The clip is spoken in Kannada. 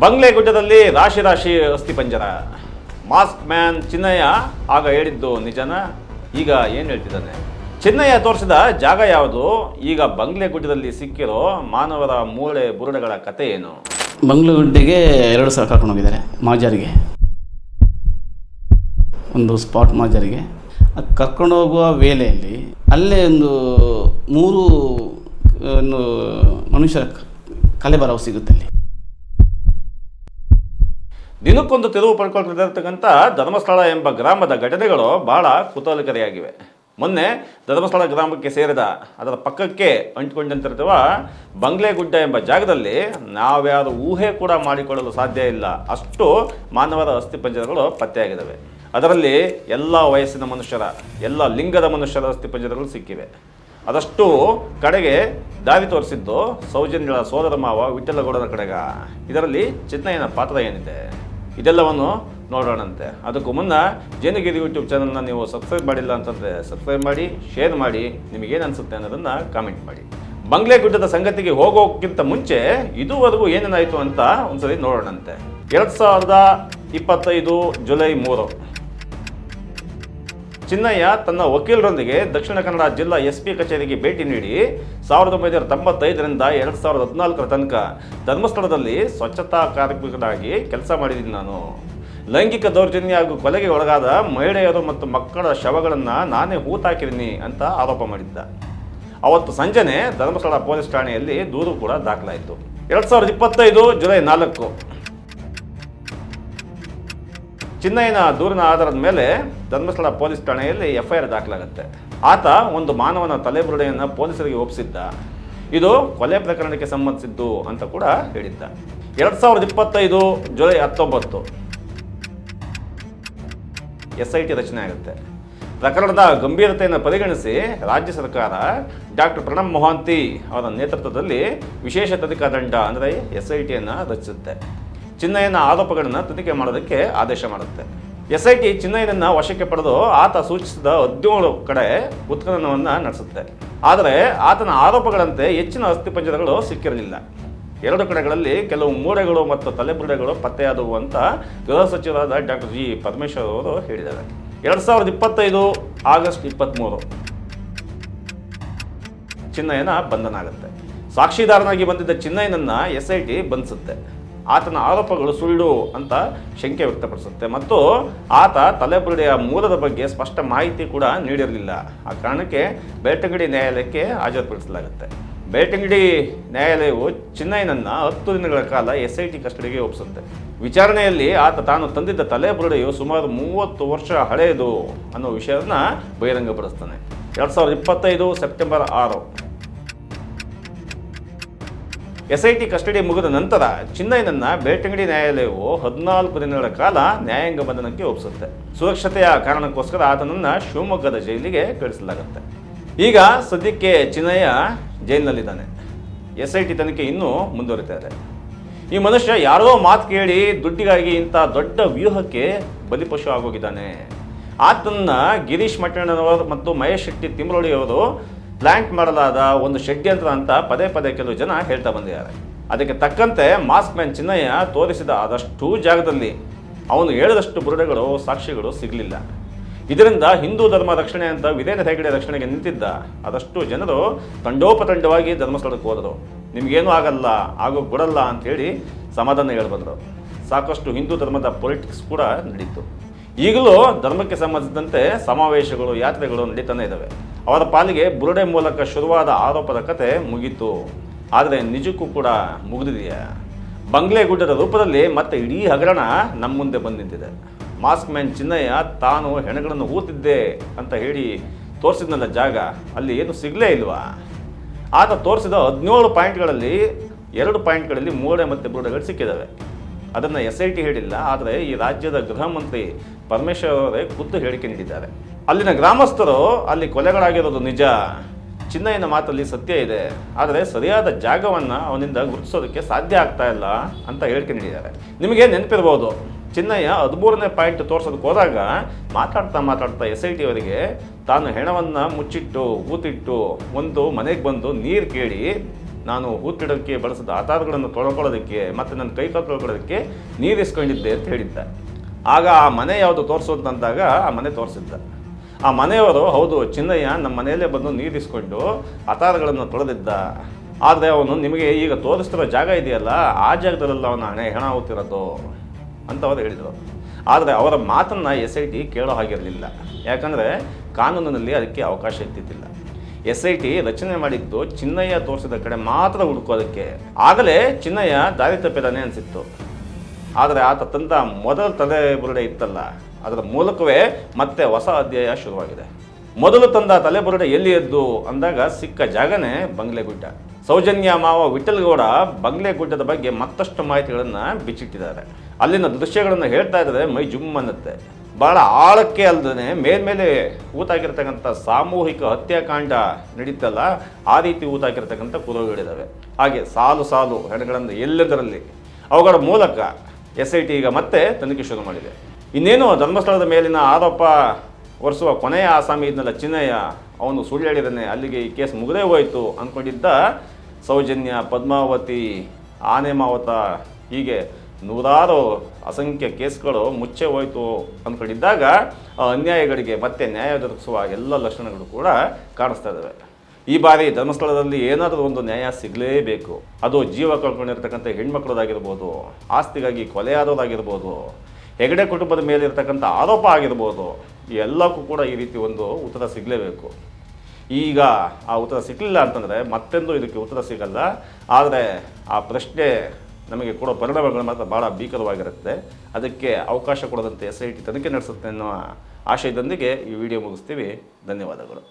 ಬಂಗ್ಲೆಗುಡ್ಡದಲ್ಲಿ ರಾಶಿ ರಾಶಿ ಅಸ್ಥಿಪಂಜರ. ಮಾಸ್ಕ್ ಮ್ಯಾನ್ ಚಿನ್ನಯ್ಯ ಆಗ ಹೇಳಿದ್ದು ನಿಜನ? ಈಗ ಏನು ಹೇಳ್ತಿದ್ದಾನೆ? ಚಿನ್ನಯ್ಯ ತೋರಿಸಿದ ಜಾಗ ಯಾವುದು? ಈಗ ಬಂಗ್ಲೆಗುಡ್ಡದಲ್ಲಿ ಸಿಕ್ಕಿರೋ ಮಾನವರ ಮೂಳೆ ಬುರುಡೆಗಳ ಕತೆ ಏನು? ಬಂಗ್ಲೆಗುಡ್ಡೆಗೆ 2 ಸಲ ಕರ್ಕೊಂಡು ಹೋಗಿದ್ದಾರೆ ಮಾಜಾರಿಗೆ, ಒಂದು ಸ್ಪಾಟ್ ಮಾಜಾರಿಗೆ. ಅದು ಕರ್ಕೊಂಡು ಹೋಗುವ ವೇಳೆಯಲ್ಲಿ ಅಲ್ಲೇ ಮೂರು ಮನುಷ್ಯರ ಕಲೆಬರವು ಸಿಗುತ್ತೆ. ಅಲ್ಲಿ ದಿನಕ್ಕೊಂದು ತಿರುವು ಪಡ್ಕೊಳ್ತಿರ್ತಕ್ಕಂಥ ಧರ್ಮಸ್ಥಳ ಎಂಬ ಗ್ರಾಮದ ಘಟನೆಗಳು ಬಹಳ ಕುತೂಹಲಕಾರಿಯಾಗಿವೆ. ಮೊನ್ನೆ ಧರ್ಮಸ್ಥಳ ಗ್ರಾಮಕ್ಕೆ ಸೇರಿದ ಅದರ ಪಕ್ಕಕ್ಕೆ ಅಂಟಿಕೊಂಡಂತಿರುವ ಬಂಗ್ಲೆಗುಡ್ಡ ಎಂಬ ಜಾಗದಲ್ಲಿ ನಾವ್ಯಾರು ಊಹೆ ಕೂಡ ಮಾಡಿಕೊಳ್ಳಲು ಸಾಧ್ಯ ಇಲ್ಲ ಅಷ್ಟು ಮಾನವರ ಅಸ್ಥಿಪಂಜರಗಳು ಪತ್ತೆಯಾಗಿದ್ದಾವೆ. ಅದರಲ್ಲಿ ಎಲ್ಲ ವಯಸ್ಸಿನ ಮನುಷ್ಯರ, ಎಲ್ಲ ಲಿಂಗದ ಮನುಷ್ಯರ ಅಸ್ಥಿಪಂಜರಗಳು ಸಿಕ್ಕಿವೆ. ಅದಷ್ಟು ಕಡೆಗೆ ದಾರಿ ತೋರಿಸಿದ್ದು ಸೌಜನ್ಯಗಳ ಸೋದರ ಮಾವ ವಿಠ್ಠಲಗೌಡರ ಕಡೆಗ. ಇದರಲ್ಲಿ ಚಿನ್ನಯ್ಯನ ಪಾತ್ರ ಏನಿದೆ ಇದೆಲ್ಲವನ್ನು ನೋಡೋಣಂತೆ. ಅದಕ್ಕೂ ಮುನ್ನ ಜೇನುಗಿರಿ ಯೂಟ್ಯೂಬ್ ಚಾನಲ್ನ ನೀವು ಸಬ್ಸ್ಕ್ರೈಬ್ ಮಾಡಿಲ್ಲ ಅಂತಂದರೆ ಸಬ್ಸ್ಕ್ರೈಬ್ ಮಾಡಿ, ಶೇರ್ ಮಾಡಿ, ನಿಮಗೇನು ಅನಿಸುತ್ತೆ ಅನ್ನೋದನ್ನು ಕಾಮೆಂಟ್ ಮಾಡಿ. ಬಂಗ್ಲೆಗುಡ್ಡದ ಸಂಗತಿಗೆ ಹೋಗೋಕ್ಕಿಂತ ಮುಂಚೆ ಇದುವರೆಗೂ ಏನೇನಾಯಿತು ಅಂತ ಒಂದ್ಸರಿ ನೋಡೋಣಂತೆ. 2025 ಜುಲೈ 3 ಚಿನ್ನಯ್ಯ ತನ್ನ ವಕೀಲರೊಂದಿಗೆ ದಕ್ಷಿಣ ಕನ್ನಡ ಜಿಲ್ಲಾ SP ಕಚೇರಿಗೆ ಭೇಟಿ ನೀಡಿ 1995ರಿಂದ 2014 ತನಕ ಧರ್ಮಸ್ಥಳದಲ್ಲಿ ಸ್ವಚ್ಛತಾ ಕಾರ್ಮಿಕನಾಗಿ ಕೆಲಸ ಮಾಡಿದ್ದೀನಿ. ನಾನು ಲೈಂಗಿಕ ದೌರ್ಜನ್ಯ ಹಾಗೂ ಕೊಲೆಗೆ ಒಳಗಾದ ಮಹಿಳೆಯರು ಮತ್ತು ಮಕ್ಕಳ ಶವಗಳನ್ನು ನಾನೇ ಹೂತಾಕಿದ್ದೀನಿ ಅಂತ ಆರೋಪ ಮಾಡಿದ್ದ. ಅವತ್ತು ಸಂಜೆನೆ ಧರ್ಮಸ್ಥಳ ಪೊಲೀಸ್ ಠಾಣೆಯಲ್ಲಿ ದೂರು ಕೂಡ ದಾಖಲಾಯಿತು. 2025 ಜುಲೈ 4 ಚಿನ್ನಯ್ಯನ ದೂರಿನ ಆಧಾರದ ಮೇಲೆ ಧರ್ಮಸ್ಥಳ ಪೊಲೀಸ್ ಠಾಣೆಯಲ್ಲಿ FIR ದಾಖಲಾಗುತ್ತೆ. ಆತ ಒಂದು ಮಾನವನ ತಲೆಬುರುಡೆಯನ್ನು ಪೊಲೀಸರಿಗೆ ಒಪ್ಪಿಸಿದ್ದ. ಇದು ಕೊಲೆ ಪ್ರಕರಣಕ್ಕೆ ಸಂಬಂಧಿಸಿದ್ದು ಅಂತ ಕೂಡ ಹೇಳಿದ್ದ. 2025 ಜುಲೈ 19 SIT ರಚನೆ ಆಗುತ್ತೆ. ಪ್ರಕರಣದ ಗಂಭೀರತೆಯನ್ನು ಪರಿಗಣಿಸಿ ರಾಜ್ಯ ಸರ್ಕಾರ ಡಾಕ್ಟರ್ ಪ್ರಣಬ್ ಮೊಹಾಂತಿ ಅವರ ನೇತೃತ್ವದಲ್ಲಿ ವಿಶೇಷ ತನಿಖಾ ತಂಡ ಅಂದರೆ SITಯನ್ನು ರಚಿಸುತ್ತೆ. ಚಿನ್ನಯ್ಯನ ಆರೋಪಗಳನ್ನು ತನಿಖೆ ಮಾಡೋದಕ್ಕೆ ಆದೇಶ ಮಾಡುತ್ತೆ. SIT ಚಿನ್ನಯ್ಯನನ್ನು ವಶಕ್ಕೆ ಪಡೆದು ಆತ ಸೂಚಿಸಿದ 17 ಕಡೆ ಉತ್ಖನನವನ್ನು ನಡೆಸುತ್ತೆ. ಆದರೆ ಆತನ ಆರೋಪಗಳಂತೆ ಹೆಚ್ಚಿನ ಅಸ್ಥಿಪಂಜರಗಳು ಸಿಕ್ಕಿರಲಿಲ್ಲ. 2 ಕಡೆಗಳಲ್ಲಿ ಕೆಲವು ಮೂಳೆಗಳು ಮತ್ತು ತಲೆಬುರುಡೆಗಳು ಪತ್ತೆಯಾದವು ಅಂತ ಗೃಹ ಸಚಿವರಾದ ಡಾಕ್ಟರ್ G. ಪರಮೇಶ್ವರ್ ಅವರು ಹೇಳಿದ್ದಾರೆ. 2025 ಆಗಸ್ಟ್ 23 ಚಿನ್ನಯ್ಯನ ಬಂಧನ ಆಗುತ್ತೆ. ಸಾಕ್ಷಿದಾರನಾಗಿ ಬಂದಿದ್ದ ಚಿನ್ನಯ್ಯನನ್ನು SIT ಬಂಧಿಸುತ್ತೆ. ಆತನ ಆರೋಪಗಳು ಸುಳ್ಳು ಅಂತ ಶಂಕೆ ವ್ಯಕ್ತಪಡಿಸುತ್ತೆ ಮತ್ತು ಆತ ತಲೆಬುರುಡೆಯ ಮೂಲದ ಬಗ್ಗೆ ಸ್ಪಷ್ಟ ಮಾಹಿತಿ ಕೂಡ ನೀಡಿರಲಿಲ್ಲ. ಆ ಕಾರಣಕ್ಕೆ ಬೆಳ್ತಂಗಡಿ ನ್ಯಾಯಾಲಯಕ್ಕೆ ಹಾಜರುಪಡಿಸಲಾಗುತ್ತೆ. ಬೆಳ್ತಂಗಡಿ ನ್ಯಾಯಾಲಯವು ಚಿನ್ನಯ್ಯನನ್ನು 10 ದಿನಗಳ ಕಾಲ SIT ಕಸ್ಟಡಿಗೆ ಒಪ್ಪಿಸುತ್ತೆ. ವಿಚಾರಣೆಯಲ್ಲಿ ಆತ ತಾನು ತಂದಿದ್ದ ತಲೆಬುರುಡೆಯು ಸುಮಾರು 30 ವರ್ಷ ಹಳೆಯದು ಅನ್ನೋ ವಿಷಯವನ್ನು ಬಹಿರಂಗಪಡಿಸ್ತಾನೆ. 2025 ಸೆಪ್ಟೆಂಬರ್ 6 SIT ಕಸ್ಟಡಿ ಮುಗಿದ ನಂತರ ಚಿನ್ನಯ್ಯನನ್ನು ಬೆಳ್ತಂಗಡಿ ನ್ಯಾಯಾಲಯವು 14 ದಿನಗಳ ಕಾಲ ನ್ಯಾಯಾಂಗ ಬಂಧನಕ್ಕೆ ಒಪ್ಪಿಸುತ್ತೆ. ಸುರಕ್ಷತೆಯ ಕಾರಣಕ್ಕೋಸ್ಕರ ಆತನನ್ನು ಶಿವಮೊಗ್ಗದ ಜೈಲಿಗೆ ಕಳಿಸಲಾಗುತ್ತೆ. ಈಗ ಸದ್ಯಕ್ಕೆ ಚಿನ್ನಯ್ಯ ಜೈಲಿನಲ್ಲಿದ್ದಾನೆ. SIT ತನಿಖೆ ಇನ್ನೂ ಮುಂದುವರಿತಾ ಇದೆ. ಈ ಮನುಷ್ಯ ಯಾರೋ ಮಾತು ಕೇಳಿ ದುಡ್ಡಿಗಾಗಿ ಇಂಥ ದೊಡ್ಡ ವ್ಯೂಹಕ್ಕೆ ಬಲಿಪಶು ಆಗೋಗಿದ್ದಾನೆ. ಆತನ್ನ ಗಿರೀಶ್ ಮಟ್ಟಣ್ಣನವರು ಮತ್ತು ಮಹೇಶ್ ಶೆಟ್ಟಿ ತಿಮ್ರೋಳಿಯವರು ಪ್ಲಾಂಟ್ ಮಾಡಲಾದ ಒಂದು ಷಡ್ಯಂತ್ರ ಅಂತ ಪದೇ ಪದೇ ಕೆಲವು ಜನ ಹೇಳ್ತಾ ಬಂದಿದ್ದಾರೆ. ಅದಕ್ಕೆ ತಕ್ಕಂತೆ ಮಾಸ್ಕ್ ಮ್ಯಾನ್ ಚಿನ್ನಯ್ಯ ತೋರಿಸಿದ ಆದಷ್ಟು ಜಾಗದಲ್ಲಿ ಅವನು ಹೇಳಿದಷ್ಟು ಬುರುಡೆಗಳು, ಸಾಕ್ಷಿಗಳು ಸಿಗಲಿಲ್ಲ. ಇದರಿಂದ ಹಿಂದೂ ಧರ್ಮ ರಕ್ಷಣೆ ಅಂತ ವೀರೇಂದ್ರ ಹೆಗಡೆ ರಕ್ಷಣೆಗೆ ನಿಂತಿದ್ದ ಅದಷ್ಟು ಜನರು ತಂಡೋಪತಂಡವಾಗಿ ಧರ್ಮಸ್ಥಳಕ್ಕೆ ಹೋದರು. ನಿಮಗೇನೂ ಆಗಲ್ಲ, ಆಗೋಕ್ಕೆ ಬಿಡಲ್ಲ ಅಂಥೇಳಿ ಸಮಾಧಾನ ಹೇಳ್ಬಂದರು. ಸಾಕಷ್ಟು ಹಿಂದೂ ಧರ್ಮದ ಪೊಲಿಟಿಕ್ಸ್ ಕೂಡ ನಡೀತು. ಈಗಲೂ ಧರ್ಮಕ್ಕೆ ಸಂಬಂಧಿಸಿದಂತೆ ಸಮಾವೇಶಗಳು, ಯಾತ್ರೆಗಳು ನಡೀತಾನೆ ಇದ್ದಾವೆ. ಅವರ ಪಾಲಿಗೆ ಬುರುಡೆ ಮೂಲಕ ಶುರುವಾದ ಆರೋಪದ ಕತೆ ಮುಗೀತು. ಆದರೆ ನಿಜಕ್ಕೂ ಕೂಡ ಮುಗಿದಿದೆಯಾ? ಬಂಗ್ಲೆಗುಡ್ಡದ ರೂಪದಲ್ಲಿ ಮತ್ತೆ ಇಡೀ ಹಗರಣ ನಮ್ಮ ಮುಂದೆ ಬಂದು ನಿಂತಿದೆ. ಮಾಸ್ಕ್ ಮ್ಯಾನ್ ಚಿನ್ನಯ್ಯ ತಾನು ಹೆಣಗಳನ್ನು ಹೂತಿದ್ದೆ ಅಂತ ಹೇಳಿ ತೋರಿಸಿದ್ನಲ್ಲ ಜಾಗ, ಅಲ್ಲಿ ಏನು ಸಿಗಲೇ ಇಲ್ವಾ? ಆತ ತೋರಿಸಿದ 17 ಪಾಯಿಂಟ್ಗಳಲ್ಲಿ 2 ಪಾಯಿಂಟ್ಗಳಲ್ಲಿ ಮೂಳೆ ಮತ್ತು ಬುರುಡೆಗಳು ಸಿಕ್ಕಿದ್ದಾವೆ. ಅದನ್ನು SIT ಹೇಳಿಲ್ಲ, ಆದರೆ ಈ ರಾಜ್ಯದ ಗೃಹ ಮಂತ್ರಿ ಪರಮೇಶ್ವರ್ ಅವರೇ ಖುದ್ದು ಹೇಳಿಕೆ ನೀಡಿದ್ದಾರೆ. ಅಲ್ಲಿನ ಗ್ರಾಮಸ್ಥರು ಅಲ್ಲಿ ಕೊಲೆಗಳಾಗಿರೋದು ನಿಜ, ಚಿನ್ನಯ್ಯನ ಮಾತಲ್ಲಿ ಸತ್ಯ ಇದೆ, ಆದರೆ ಸರಿಯಾದ ಜಾಗವನ್ನು ಅವನಿಂದ ಗುರುತಿಸೋದಕ್ಕೆ ಸಾಧ್ಯ ಆಗ್ತಾ ಇಲ್ಲ ಅಂತ ಹೇಳಿಕೆ ನೀಡಿದ್ದಾರೆ. ನಿಮಗೆ ನೆನಪಿರ್ಬೋದು, ಚಿನ್ನಯ್ಯ 13ನೇ ಪಾಯಿಂಟ್ ತೋರಿಸೋದಕ್ಕೆ ಹೋದಾಗ ಮಾತಾಡ್ತಾ SIT ಅವರಿಗೆ ತಾನು ಹೆಣವನ್ನು ಮುಚ್ಚಿಟ್ಟು ಊತಿಟ್ಟು ಒಂದು ಮನೆಗೆ ಬಂದು ನೀರು ಕೇಳಿ ನಾನು ಹೂತಿಡೋಕ್ಕೆ ಬಳಸಿದ ಆಧಾರಗಳನ್ನು ತೊಳ್ಕೊಳ್ಳೋದಕ್ಕೆ ಮತ್ತು ನನ್ನ ಕೈಕಾಲು ತೊಳ್ಕೊಳ್ಳೋದಕ್ಕೆ ನೀರು ಇಸ್ಕೊಂಡಿದ್ದೆ ಅಂತ ಹೇಳಿದ್ದ. ಆಗ ಆ ಮನೆ ಯಾವುದು ತೋರಿಸು ಅಂತಂದಾಗ ಆ ಮನೆ ತೋರಿಸಿದ್ದ. ಆ ಮನೆಯವರು ಹೌದು ಚಿನ್ನಯ್ಯ ನಮ್ಮ ಮನೆಯಲ್ಲೇ ಬಂದು ನೀರು ಇಸ್ಕೊಂಡು ಆಧಾರಗಳನ್ನು ತೊಳೆದಿದ್ದ, ಆದರೆ ಅವನು ನಿಮಗೆ ಈಗ ತೋರಿಸ್ತಿರೋ ಜಾಗ ಇದೆಯಲ್ಲ ಆ ಜಾಗದಲ್ಲ ಅವನ ಹೆಣ ಹೋಗ್ತಿರೋದು ಅಂತ ಅವರು ಹೇಳಿದರು. ಆದರೆ ಅವರ ಮಾತನ್ನು SIT ಕೇಳೋ ಹಾಗಿರಲಿಲ್ಲ, ಯಾಕಂದರೆ ಕಾನೂನಿನಲ್ಲಿ ಅದಕ್ಕೆ ಅವಕಾಶ ಇದ್ದಿದ್ದಿಲ್ಲ. SIT ರಚನೆ ಮಾಡಿದ್ದು ಚಿನ್ನಯ್ಯ ತೋರಿಸಿದ ಕಡೆ ಮಾತ್ರ ಹುಡುಕೋದಕ್ಕೆ. ಆಗಲೇ ಚಿನ್ನಯ್ಯ ದಾರಿ ತಪ್ಪಿದಾನೆ ಅನಿಸಿತ್ತು. ಆದರೆ ಆತ ತಂದ ಮೊದಲ ತಲೆಬುರುಡೆ ಇತ್ತಲ್ಲ, ಅದರ ಮೂಲಕವೇ ಮತ್ತೆ ಹೊಸ ಅಧ್ಯಾಯ ಶುರುವಾಗಿದೆ. ಮೊದಲು ತಂದ ತಲೆಬುರುಡೆ ಎಲ್ಲಿ ಎದ್ದು ಅಂದಾಗ ಸಿಕ್ಕ ಜಾಗನೇ ಬಂಗ್ಲೆಗುಡ್ಡ. ಸೌಜನ್ಯ ಮಾವ ವಿಠಲ್ಗೌಡ ಬಂಗ್ಲೆಗುಡ್ಡದ ಬಗ್ಗೆ ಮತ್ತಷ್ಟು ಮಾಹಿತಿಗಳನ್ನು ಬಿಚ್ಚಿಟ್ಟಿದ್ದಾರೆ. ಅಲ್ಲಿನ ದೃಶ್ಯಗಳನ್ನು ಹೇಳ್ತಾ ಇದ್ದಾರೆ ಮೈ ಜುಮ್ ಅನ್ನತ್ತೆ. ಭಾಳ ಆಳಕ್ಕೆ ಅಲ್ಲದೇ ಮೇಲ್ಮೇಲೆ ಊತಾಕಿರ್ತಕ್ಕಂಥ ಸಾಮೂಹಿಕ ಹತ್ಯಾಕಾಂಡ ನಡೀತಲ್ಲ, ಆ ರೀತಿ ಊತಾಕಿರ್ತಕ್ಕಂಥ ಕುರುಹುಗಳಿದ್ದಾವೆ. ಹಾಗೆ ಸಾಲು ಸಾಲು ಹೆಣಗಳನ್ನು ಎಲ್ಲದರಲ್ಲಿ ಅವುಗಳ ಮೂಲಕ SIT ಈಗ ಮತ್ತೆ ತನಿಖೆ ಶುರು ಮಾಡಿದೆ. ಇನ್ನೇನು ಧರ್ಮಸ್ಥಳದ ಮೇಲಿನ ಆರೋಪ ಹೊರಿಸುವ ಕೊನೆಯ ಆಸಾಮಿ ಇದ್ನಲ್ಲ ಚಿನ್ನಯ್ಯ, ಅವನು ಸುಳ್ಳು ಹೇಳಿದಾನೆ, ಅಲ್ಲಿಗೆ ಈ ಕೇಸ್ ಮುಗದೇ ಹೋಯಿತು ಅಂದ್ಕೊಂಡಿದ್ದ ಸೌಜನ್ಯ, ಪದ್ಮಾವತಿ, ಆನೆ ಮಾವತ, ಹೀಗೆ ನೂರಾರು ಅಸಂಖ್ಯ ಕೇಸ್ಗಳು ಮುಚ್ಚೆ ಹೋಯಿತು ಅಂದ್ಕೊಂಡಿದ್ದಾಗ ಅನ್ಯಾಯಗಳಿಗೆ ಮತ್ತೆ ನ್ಯಾಯ ದೊರಕಿಸುವ ಎಲ್ಲ ಲಕ್ಷಣಗಳು ಕೂಡ ಕಾಣಿಸ್ತಾ ಇದ್ದಾವೆ. ಈ ಬಾರಿ ಧರ್ಮಸ್ಥಳದಲ್ಲಿ ಏನಾದರೂ ಒಂದು ನ್ಯಾಯ ಸಿಗಲೇಬೇಕು. ಅದು ಜೀವ ಕಳ್ಕೊಂಡಿರ್ತಕ್ಕಂಥ ಹೆಣ್ಮಕ್ಳದಾಗಿರ್ಬೋದು, ಆಸ್ತಿಗಾಗಿ ಕೊಲೆಯಾದೋದಾಗಿರ್ಬೋದು, ಹೆಗಡೆ ಕುಟುಂಬದ ಮೇಲೆ ಇರ್ತಕ್ಕಂಥ ಆರೋಪ ಆಗಿರ್ಬೋದು, ಈ ಎಲ್ಲಕ್ಕೂ ಕೂಡ ಈ ರೀತಿ ಒಂದು ಉತ್ತರ ಸಿಗಲೇಬೇಕು. ಈಗ ಆ ಉತ್ತರ ಸಿಗಲಿಲ್ಲ ಅಂತಂದರೆ ಮತ್ತೆಂದು ಇದಕ್ಕೆ ಉತ್ತರ ಸಿಗಲ್ಲ. ಆದರೆ ಆ ಪ್ರಶ್ನೆ ನಮಗೆ ಕೊಡೋ ಪರಿಣಾಮಗಳು ಮಾತ್ರ ಭಾಳ ಭೀಕರವಾಗಿರುತ್ತೆ. ಅದಕ್ಕೆ ಅವಕಾಶ ಕೊಡದಂತೆ SIT ತನಿಖೆ ನಡೆಸುತ್ತೆ ಅನ್ನೋ ಆಶಯದೊಂದಿಗೆ ಈ ವಿಡಿಯೋ ಮುಗಿಸ್ತೀವಿ. ಧನ್ಯವಾದಗಳು.